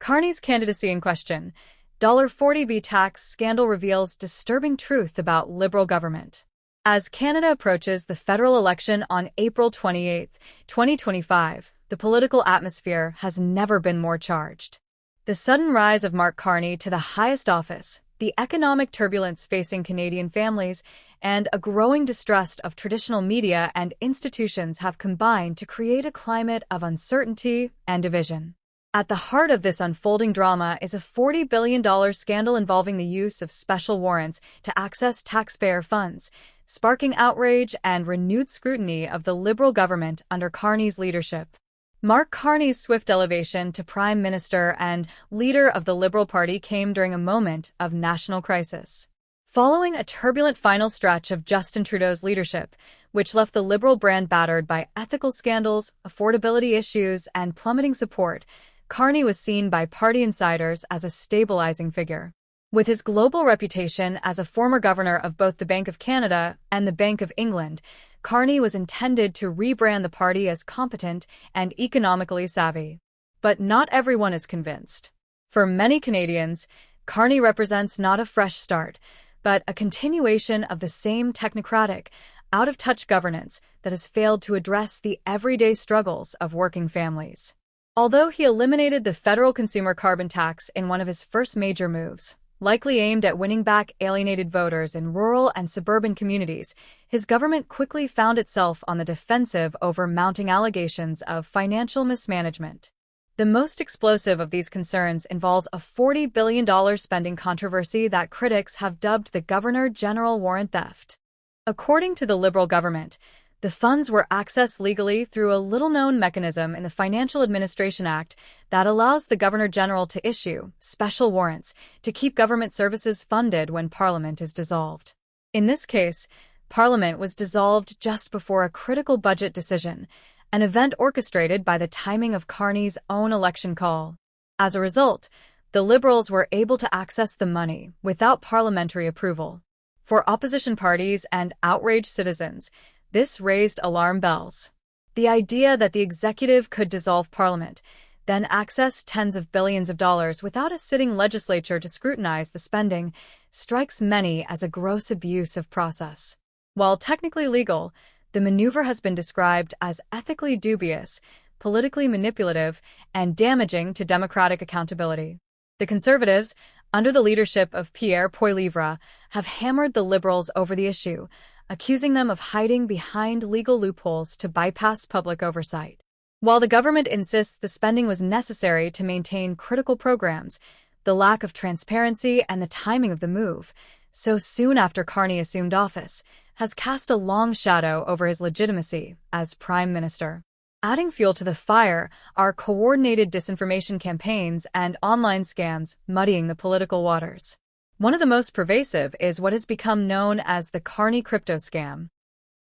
Carney's candidacy in question. $40B tax scandal reveals disturbing truth about Liberal government. As Canada approaches the federal election on April 28, 2025, the political atmosphere has never been more charged. The sudden rise of Mark Carney to the highest office, the economic turbulence facing Canadian families, and a growing distrust of traditional media and institutions have combined to create a climate of uncertainty and division. At the heart of this unfolding drama is a $40 billion scandal involving the use of special warrants to access taxpayer funds, sparking outrage and renewed scrutiny of the Liberal government under Carney's leadership. Mark Carney's swift elevation to Prime Minister and leader of the Liberal Party came during a moment of national crisis. Following a turbulent final stretch of Justin Trudeau's leadership, which left the Liberal brand battered by ethical scandals, affordability issues, and plummeting support, Carney was seen by party insiders as a stabilizing figure. With his global reputation as a former governor of both the Bank of Canada and the Bank of England, Carney was intended to rebrand the party as competent and economically savvy. But not everyone is convinced. For many Canadians, Carney represents not a fresh start, but a continuation of the same technocratic, out-of-touch governance that has failed to address the everyday struggles of working families. Although he eliminated the federal consumer carbon tax in one of his first major moves, likely aimed at winning back alienated voters in rural and suburban communities, his government quickly found itself on the defensive over mounting allegations of financial mismanagement. The most explosive of these concerns involves a $40 billion spending controversy that critics have dubbed the Governor General warrant theft. According to the Liberal government, the funds were accessed legally through a little-known mechanism in the Financial Administration Act that allows the Governor General to issue special warrants to keep government services funded when Parliament is dissolved. In this case, Parliament was dissolved just before a critical budget decision, an event orchestrated by the timing of Carney's own election call. As a result, the Liberals were able to access the money without parliamentary approval. For opposition parties and outraged citizens, this raised alarm bells. The idea that the executive could dissolve Parliament, then access tens of billions of dollars without a sitting legislature to scrutinize the spending, strikes many as a gross abuse of process. While technically legal, the maneuver has been described as ethically dubious, politically manipulative, and damaging to democratic accountability. The Conservatives, under the leadership of Pierre Poilievre, have hammered the Liberals over the issue, accusing them of hiding behind legal loopholes to bypass public oversight. While the government insists the spending was necessary to maintain critical programs, the lack of transparency and the timing of the move, so soon after Carney assumed office, has cast a long shadow over his legitimacy as Prime Minister. Adding fuel to the fire are coordinated disinformation campaigns and online scams muddying the political waters. One of the most pervasive is what has become known as the Carney crypto scam.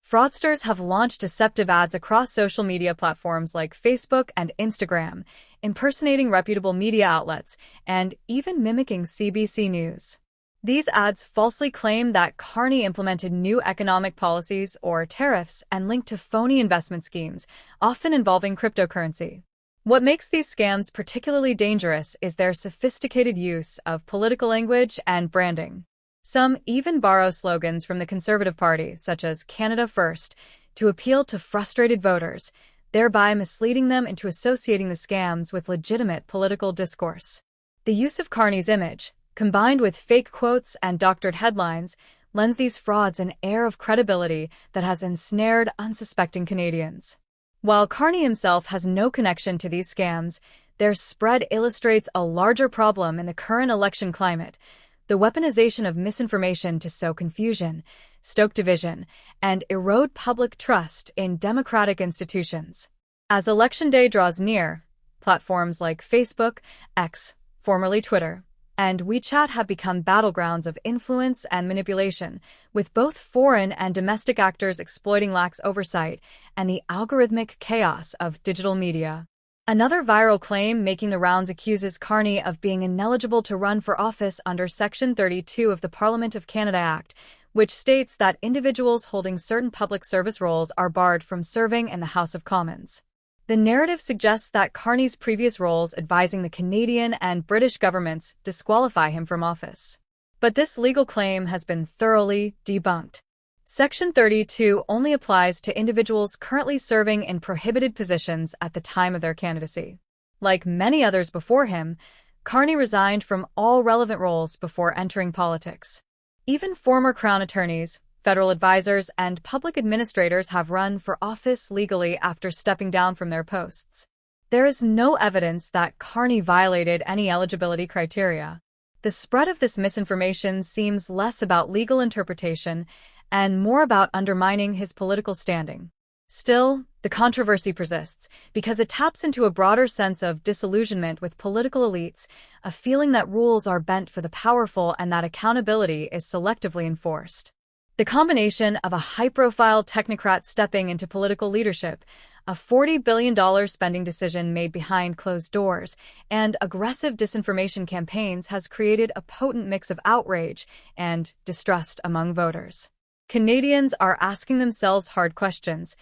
Fraudsters have launched deceptive ads across social media platforms like Facebook and Instagram, impersonating reputable media outlets and even mimicking CBC News. These ads falsely claim that Carney implemented new economic policies or tariffs and link to phony investment schemes, often involving cryptocurrency. What makes these scams particularly dangerous is their sophisticated use of political language and branding. Some even borrow slogans from the Conservative Party, such as Canada First, to appeal to frustrated voters, thereby misleading them into associating the scams with legitimate political discourse. The use of Carney's image, combined with fake quotes and doctored headlines, lends these frauds an air of credibility that has ensnared unsuspecting Canadians. While Carney himself has no connection to these scams, their spread illustrates a larger problem in the current election climate: the weaponization of misinformation to sow confusion, stoke division, and erode public trust in democratic institutions. As Election Day draws near, platforms like Facebook, X, formerly Twitter, and WeChat have become battlegrounds of influence and manipulation, with both foreign and domestic actors exploiting lax oversight and the algorithmic chaos of digital media. Another viral claim making the rounds accuses Carney of being ineligible to run for office under Section 32 of the Parliament of Canada Act, which states that individuals holding certain public service roles are barred from serving in the House of Commons. The narrative suggests that Carney's previous roles advising the Canadian and British governments disqualify him from office. But this legal claim has been thoroughly debunked. Section 32 only applies to individuals currently serving in prohibited positions at the time of their candidacy. Like many others before him, Carney resigned from all relevant roles before entering politics. Even former Crown attorneys, federal advisors, and public administrators have run for office legally after stepping down from their posts. There is no evidence that Carney violated any eligibility criteria. The spread of this misinformation seems less about legal interpretation and more about undermining his political standing. Still, the controversy persists because it taps into a broader sense of disillusionment with political elites, a feeling that rules are bent for the powerful and that accountability is selectively enforced. The combination of a high-profile technocrat stepping into political leadership, a $40 billion spending decision made behind closed doors, and aggressive disinformation campaigns has created a potent mix of outrage and distrust among voters. Canadians are asking themselves hard questions.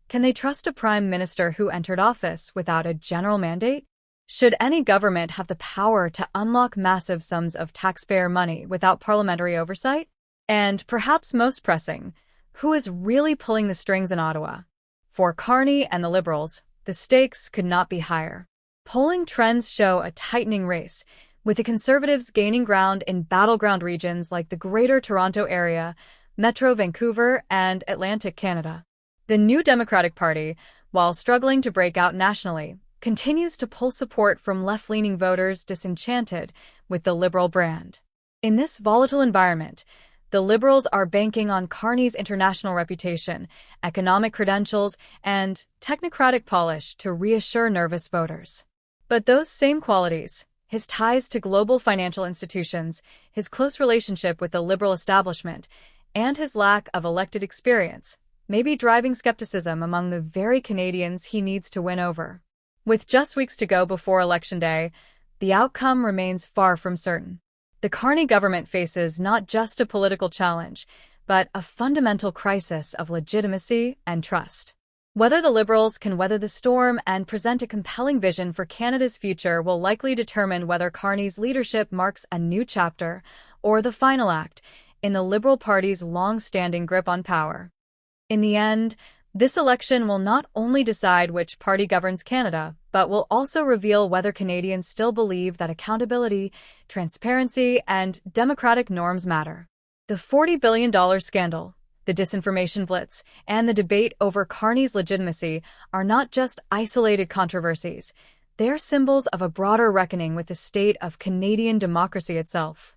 Can they trust a prime minister who entered office without a general mandate? Should any government have the power to unlock massive sums of taxpayer money without parliamentary oversight? And perhaps most pressing, who is really pulling the strings in Ottawa? For Carney and the Liberals, the stakes could not be higher. Polling trends show a tightening race, with the Conservatives gaining ground in battleground regions like the Greater Toronto Area, Metro Vancouver, and Atlantic Canada. The New Democratic Party, while struggling to break out nationally, continues to pull support from left-leaning voters disenchanted with the Liberal brand. In this volatile environment, the Liberals are banking on Carney's international reputation, economic credentials, and technocratic polish to reassure nervous voters. But those same qualities, his ties to global financial institutions, his close relationship with the Liberal establishment, and his lack of elected experience, may be driving skepticism among the very Canadians he needs to win over. With just weeks to go before Election Day, the outcome remains far from certain. The Carney government faces not just a political challenge, but a fundamental crisis of legitimacy and trust. Whether the Liberals can weather the storm and present a compelling vision for Canada's future will likely determine whether Carney's leadership marks a new chapter or the final act in the Liberal Party's long-standing grip on power. In the end, this election will not only decide which party governs Canada, but will also reveal whether Canadians still believe that accountability, transparency, and democratic norms matter. The $40 billion scandal, the disinformation blitz, and the debate over Carney's legitimacy are not just isolated controversies. They are symbols of a broader reckoning with the state of Canadian democracy itself.